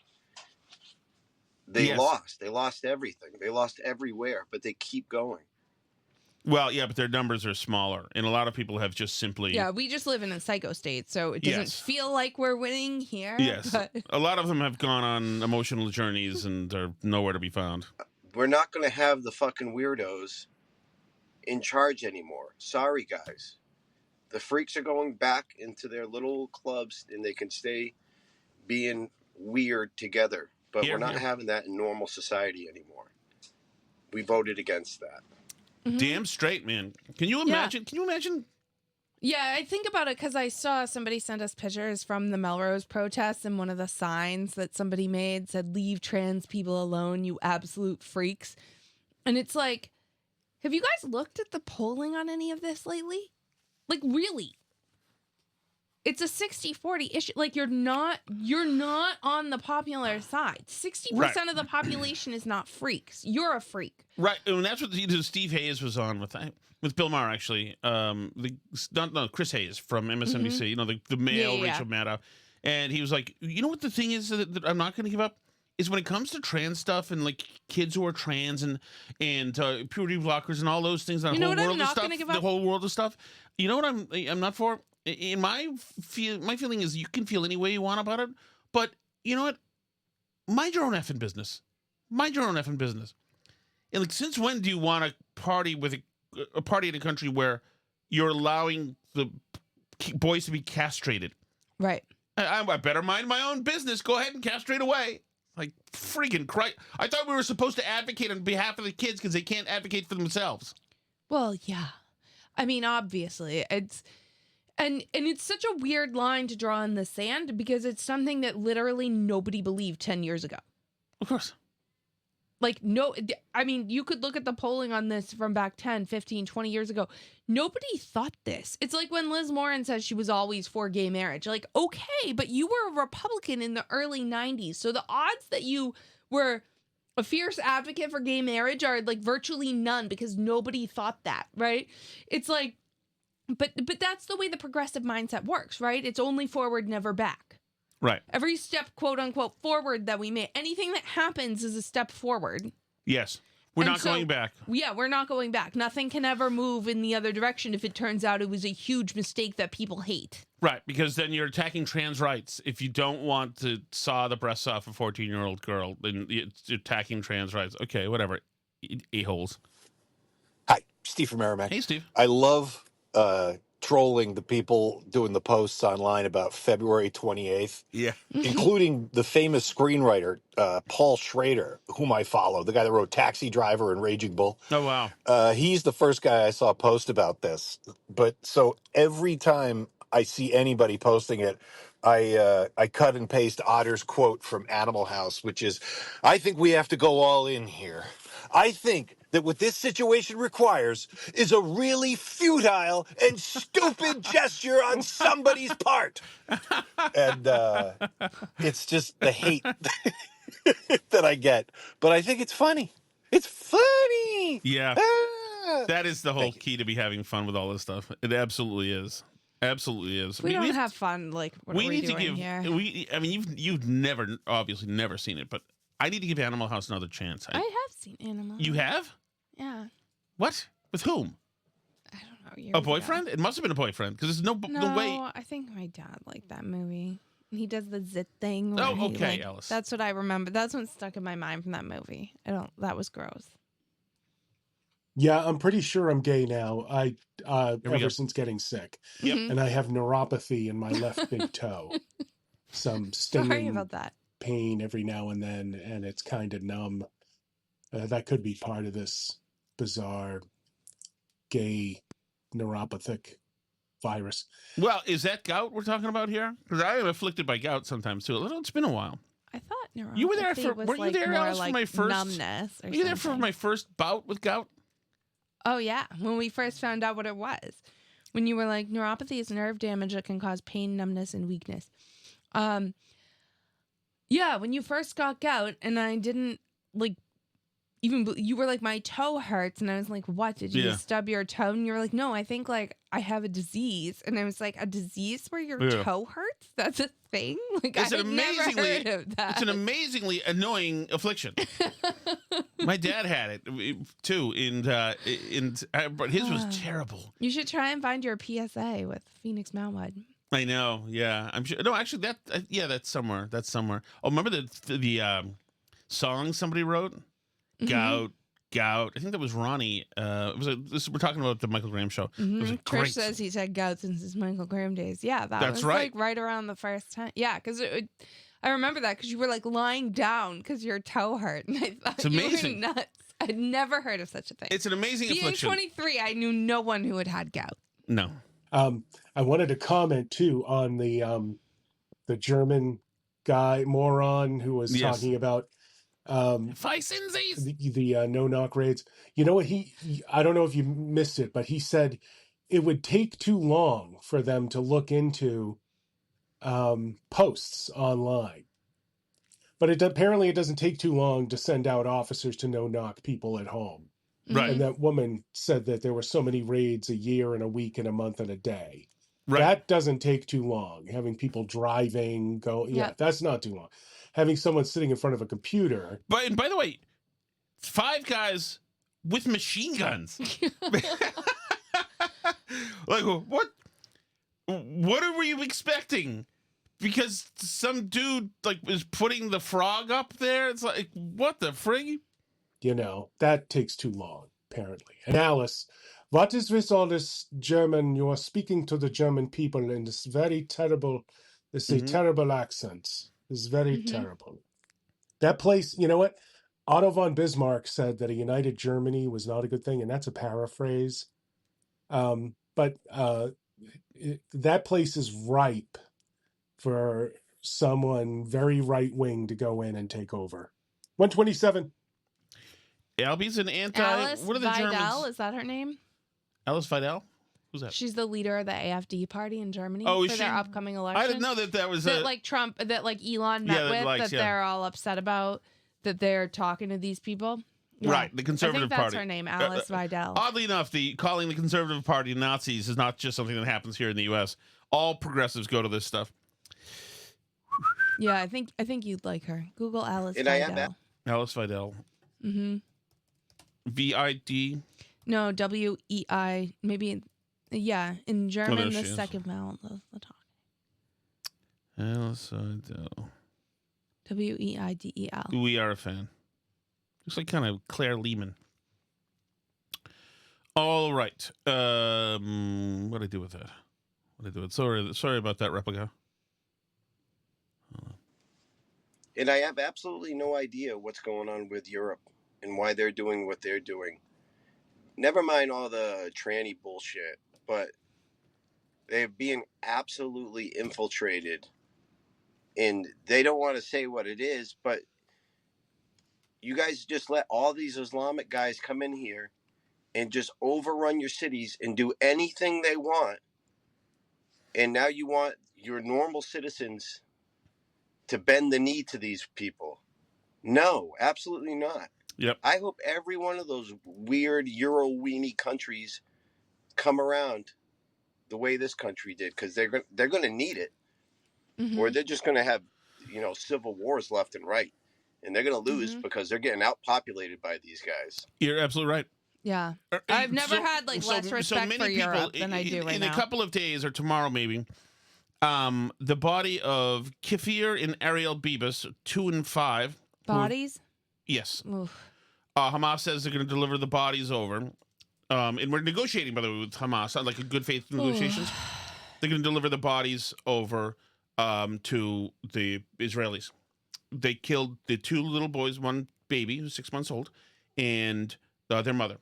They lost. They lost everything. They lost everywhere, but they keep going. Well, yeah, but their numbers are smaller, and a lot of people have just simply... Yeah, we just live in a psycho state, so it doesn't feel like we're winning here. Yes. But... A lot of them have gone on emotional journeys and are nowhere to be found. We're not going to have the fucking weirdos in charge anymore. Sorry, guys. The freaks are going back into their little clubs, and they can stay being weird together. But we're not having that in normal society anymore. We voted against that. Damn straight, man. Can you imagine? Can you imagine? Yeah, I think about it because I saw somebody send us pictures from the Melrose protests, and one of the signs that somebody made said, "Leave trans people alone, you absolute freaks." And it's like, have you guys looked at the polling on any of this lately? Like, really? It's a 60-40 issue. Like, you're not on the popular side. 60% of the population is not freaks. You're a freak. Right, and that's what Steve Hayes was on with Bill Maher, actually. Chris Hayes from MSNBC, you know, the male Rachel Maddow. And he was like, you know what the thing is that I'm not going to give up? Is when it comes to trans stuff and, like, kids who are trans and puberty blockers and all those things, that whole world of stuff, the whole world of stuff, you know what I'm not for? In my feeling is you can feel any way you want about it, but you know what? Mind your own effing business. Mind your own effing business. And like, since when do you want to party with a party in a country where you're allowing the boys to be castrated? Right. I better mind my own business. Go ahead and castrate away. Like, freaking Christ. I thought we were supposed to advocate on behalf of the kids because they can't advocate for themselves. Well, yeah. I mean, obviously, it's... And it's such a weird line to draw in the sand because it's something that literally nobody believed 10 years ago. Of course. Like, no, I mean, you could look at the polling on this from back 10, 15, 20 years ago. Nobody thought this. It's like when Liz Warren says she was always for gay marriage. Like, okay, but you were a Republican in the early 90s. So the odds that you were a fierce advocate for gay marriage are like virtually none because nobody thought that, right? It's like, But that's the way the progressive mindset works, right? It's only forward, never back. Right. Every step, quote unquote, forward that we make, anything that happens is a step forward. Yes. We're not going back. Yeah, we're not going back. Nothing can ever move in the other direction if it turns out it was a huge mistake that people hate. Right, because then you're attacking trans rights. If you don't want to saw the breasts off a 14-year-old girl, then you're attacking trans rights. Okay, whatever. A-holes. Hi, Steve from Merrimack. Hey, Steve. I love trolling the people doing the posts online about February 28th. Yeah. Including the famous screenwriter, Paul Schrader, whom I follow, the guy that wrote Taxi Driver and Raging Bull. Oh, wow. He's the first guy I saw post about this. But so every time I see anybody posting it, I cut and paste Otter's quote from Animal House, which is, I think we have to go all in here. I think that what this situation requires is a really futile and stupid gesture on somebody's part. And it's just the hate that I get. But I think it's funny. It's funny. Yeah. That is the whole key to be having fun with all this stuff. It absolutely is. Absolutely is. We don't have fun. Like, what we are we need doing to give. here? I mean, you've obviously never seen it, but I need to give Animal House another chance. I have seen Animal House. You have? Yeah. What? With whom? I don't know. A boyfriend? It must have been a boyfriend because there's no way. I think my dad liked that movie. He does the zit thing. Oh, where he, okay, like, Alice. That's what I remember. That's what stuck in my mind from that movie. That was gross. Yeah, I'm pretty sure I'm gay now. go. Ever since getting sick. Yep. Mhm. And I have neuropathy in my left big toe. Some Sorry stinging about that. pain every now and then, and it's kind of numb. That could be part of this bizarre gay neuropathic virus. Well, is that gout we're talking about here? Because I am afflicted by gout sometimes too. It's been a while. I thought neuropathy You were there for? was Weren't like you there, more Alice, like for my first numbness or Were you there for something. my first bout with gout? Oh yeah, when we first found out what it was. When you were like, neuropathy is nerve damage that can cause pain, numbness, and weakness. Yeah, when you first got gout, and I didn't like you were like, my toe hurts, and I was like, what? Did you just stub your toe? And you were like, no, I think like I have a disease, and I was like, a disease where your toe hurts? That's a thing? Like I had never heard of that. It's an amazingly annoying affliction. My dad had it too, but his was terrible. You should try and find your PSA with Phoenix Mountain. I know, yeah. I'm sure. No, actually, that's somewhere. That's somewhere. Oh, remember the song somebody wrote? Gout. I think that was Ronnie. We're talking about the Michael Graham show. It was a Trish great says he's had gout since his Michael Graham days. Yeah, that was right. like right around the first time. Yeah, because I remember that because you were like lying down because your toe hurt, and I thought It's amazing. you were nuts. I'd never heard of such a thing. It's an amazing Being affliction. 23, I knew no one who had gout. No. I wanted to comment too on the German guy moron who was talking about the no-knock raids. You know what I don't know if you missed it, but he said it would take too long for them to look into posts online. But apparently it doesn't take too long to send out officers to no-knock people at home. Right. And that woman said that there were so many raids a year and a week and a month and a day. Right. That doesn't take too long. Having people driving, that's not too long. Having someone sitting in front of a computer. And by the way, 5 guys with machine guns. Like, what were you expecting? Because some dude like is putting the frog up there. It's like, what the frig? You know, that takes too long, apparently. And Alice, what is with all this German? You are speaking to the German people in this very terrible, terrible accent. It's very terrible. That place, you know what? Otto von Bismarck said that a united Germany was not a good thing, and that's a paraphrase. But that place is ripe for someone very right-wing to go in and take over. 127. Albie's an anti. Alice What are the Vidal, Germans? is that her name? Alice Vidal? Who's that? She's the leader of the AfD party in Germany Oh, for is she? their upcoming election. I didn't know that was that like Trump, that like Elon met with, they're all upset about, that they're talking to these people. Yeah. Right, the Conservative I think that's Party. her name, Alice Vidal. Oddly enough, calling the Conservative Party Nazis is not just something that happens here in the U.S. All progressives go to this stuff. Yeah, I think you'd like her. Google Alice And I Vidal. am Alice Vidal. Mm-hmm. V-I-D? No, W-E-I. Maybe, yeah. In German, the she is. second vowel does the talk. Alice Vidal. W-E-I-D-E-L. We are a fan. Looks like kind of Claire Lehman. All right. What did I do with that? Sorry about that, replica. And I have absolutely no idea what's going on with Europe and why they're doing what they're doing. Never mind all the tranny bullshit, but they're being absolutely infiltrated. And they don't want to say what it is, but you guys just let all these Islamic guys come in here and just overrun your cities and do anything they want. And now you want your normal citizens to bend the knee to these people. No, absolutely not. Yep. I hope every one of those weird Euro-weenie countries come around the way this country did, because they're going to need it. Mm-hmm. Or they're just going to have, civil wars left and right. And they're going to lose because they're getting outpopulated by these guys. You're absolutely right. Yeah. I've never had less respect for Europe than I do right now. In a couple of days or tomorrow maybe, The body of Kfir and Ariel Bibas, 2 and 5. Bodies? Yes. Oof. Hamas says they're going to deliver the bodies over. And we're negotiating, by the way, with Hamas, like a good faith negotiations. They're going to deliver the bodies over to the Israelis. They killed the 2 little boys, 1 baby who's 6 months old, and their mother.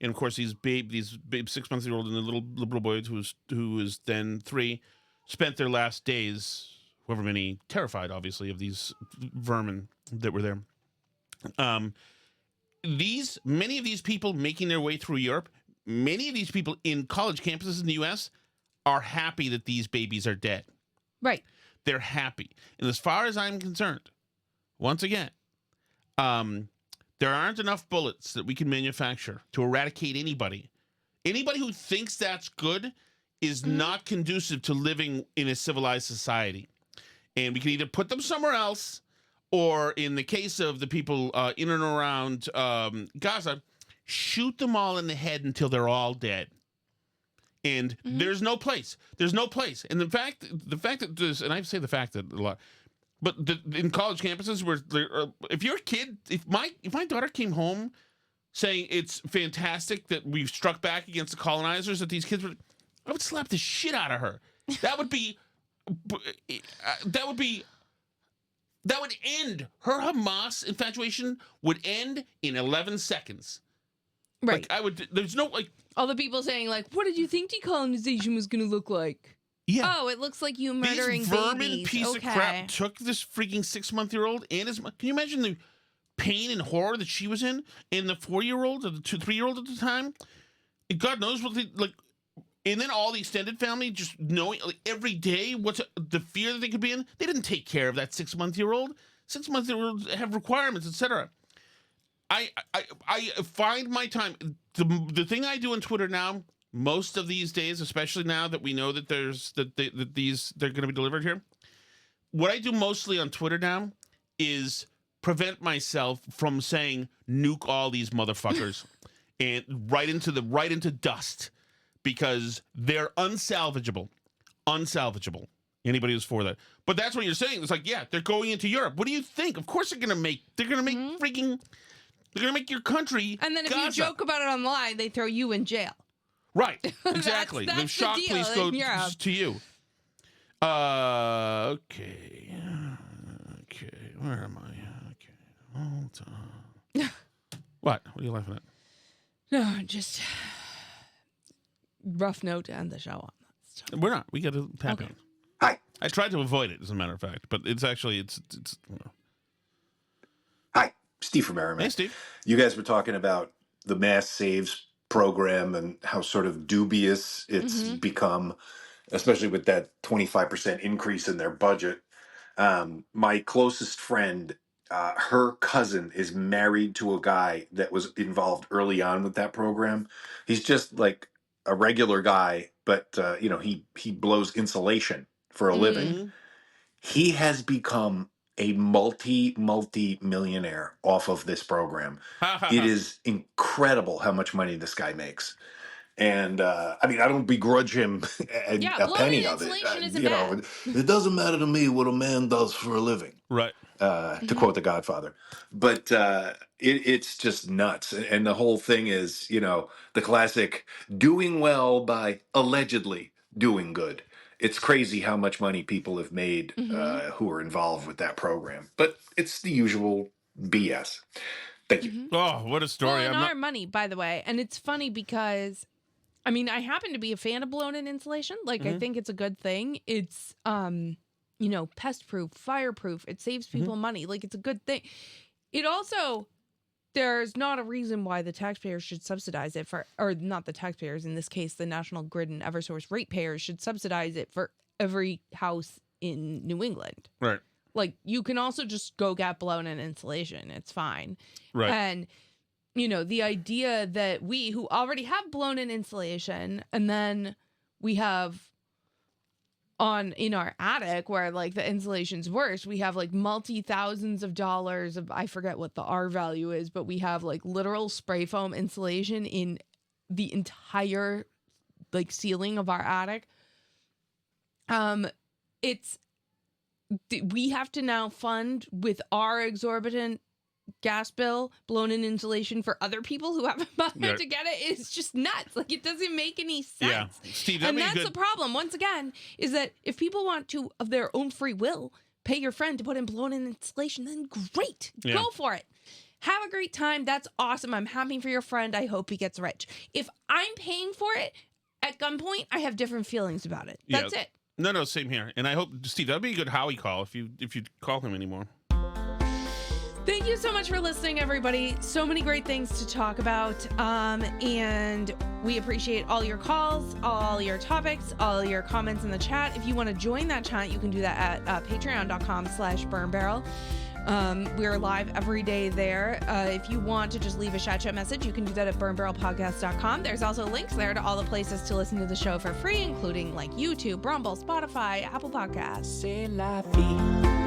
And of course, these 6-month-old and the little boy who is then 3 spent their last days, however many, terrified, obviously, of these vermin that were there. Many of these people making their way through Europe, many of these people in college campuses in the U.S. are happy that these babies are dead. Right. They're happy. And as far as I'm concerned, once again, there aren't enough bullets that we can manufacture to eradicate anybody. Anybody who thinks that's good is not conducive to living in a civilized society. And we can either put them somewhere else, or in the case of the people in and around Gaza, shoot them all in the head until they're all dead. And there's no place. There's no place. And the fact that there's, and I say the fact that a lot, but in college campuses where if your kid, if my daughter came home saying it's fantastic that we've struck back against the colonizers, that these kids were, I would slap the shit out of her. That would end. Her Hamas infatuation would end in 11 seconds. Right. There's no, all the people saying, like, what did you think decolonization was going to look like? Yeah. Oh, it looks like you murdering These vermin babies. piece of crap took this freaking 6-month-old and his. Can you imagine the pain and horror that she was in, and the 4-year-old or the 3-year-old at the time? And God knows what like. And then all the extended family just knowing every day what's the fear that they could be in. They didn't take care of that 6-month-old. 6-month-olds have requirements, etc. I find my time. The thing I do on Twitter now, most of these days, especially now that we know that they're going to be delivered here. What I do mostly on Twitter now is prevent myself from saying nuke all these motherfuckers and right into dust. Because they're unsalvageable. Anybody who's for that. But that's what you're saying. It's like, yeah, they're going into Europe. What do you think? Of course they're going to make your country And then if Gaza. you joke about it online, they throw you in jail. Right. Exactly. That's the shock deal police go in Europe. to you. Okay. Where am I? Okay. Hold on. What? What are you laughing at? No, just rough note to end the show on. We're not. We got to tap in. Hi. I tried to avoid it, as a matter of fact, but it's actually Hi, Steve from Merriman. Hey, Steve. You guys were talking about the Mass Saves program and how sort of dubious it's become, especially with that 25% increase in their budget. My closest friend, her cousin is married to a guy that was involved early on with that program. He's just like a regular guy, but he blows insulation for a living. He has become a multi-millionaire off of this program. It is incredible how much money this guy makes. And I don't begrudge him a penny of it. It doesn't matter to me what a man does for a living. Right. To quote The Godfather. But it's just nuts. And the whole thing is, the classic doing well by allegedly doing good. It's crazy how much money people have made who are involved with that program. But it's the usual BS. Thank you. Oh, what a story. Well, our money, by the way. And it's funny because, I happen to be a fan of blown-in insulation. I think it's a good thing. It's, pest-proof, fireproof. It saves people money. It's a good thing. It also, there's not a reason why the taxpayers should subsidize it or not the taxpayers, in this case, the National Grid and Eversource ratepayers should subsidize it for every house in New England. Right. You can also just go get blown-in insulation. It's fine. Right. And, the idea that we, who already have blown-in insulation, and then we have in our attic where the insulation's worse, we have multi-thousands of dollars of, I forget what the R value is, but we have literal spray foam insulation in the entire ceiling of our attic. we have to now fund with our exorbitant gas bill, blown in insulation for other people who haven't bothered to get it. It's just nuts. Like, it doesn't make any sense. Yeah. Steve, and that's the problem, once again, is that if people want to, of their own free will, pay your friend to put in blown in insulation, then great. Yeah. Go for it. Have a great time. That's awesome. I'm happy for your friend. I hope he gets rich. If I'm paying for it at gunpoint, I have different feelings about it. That's it. No, same here. And I hope, Steve, that'd be a good Howie call if you call him anymore. Thank you so much for listening, everybody. So many great things to talk about. And we appreciate all your calls, all your topics, all your comments in the chat. If you want to join that chat, you can do that at patreon.com/burnbarrel. We're live every day there. If you want to just leave a chat message, you can do that at burnbarrelpodcast.com. There's also links there to all the places to listen to the show for free, including like YouTube, Rumble, Spotify, Apple Podcasts. C'est la vie.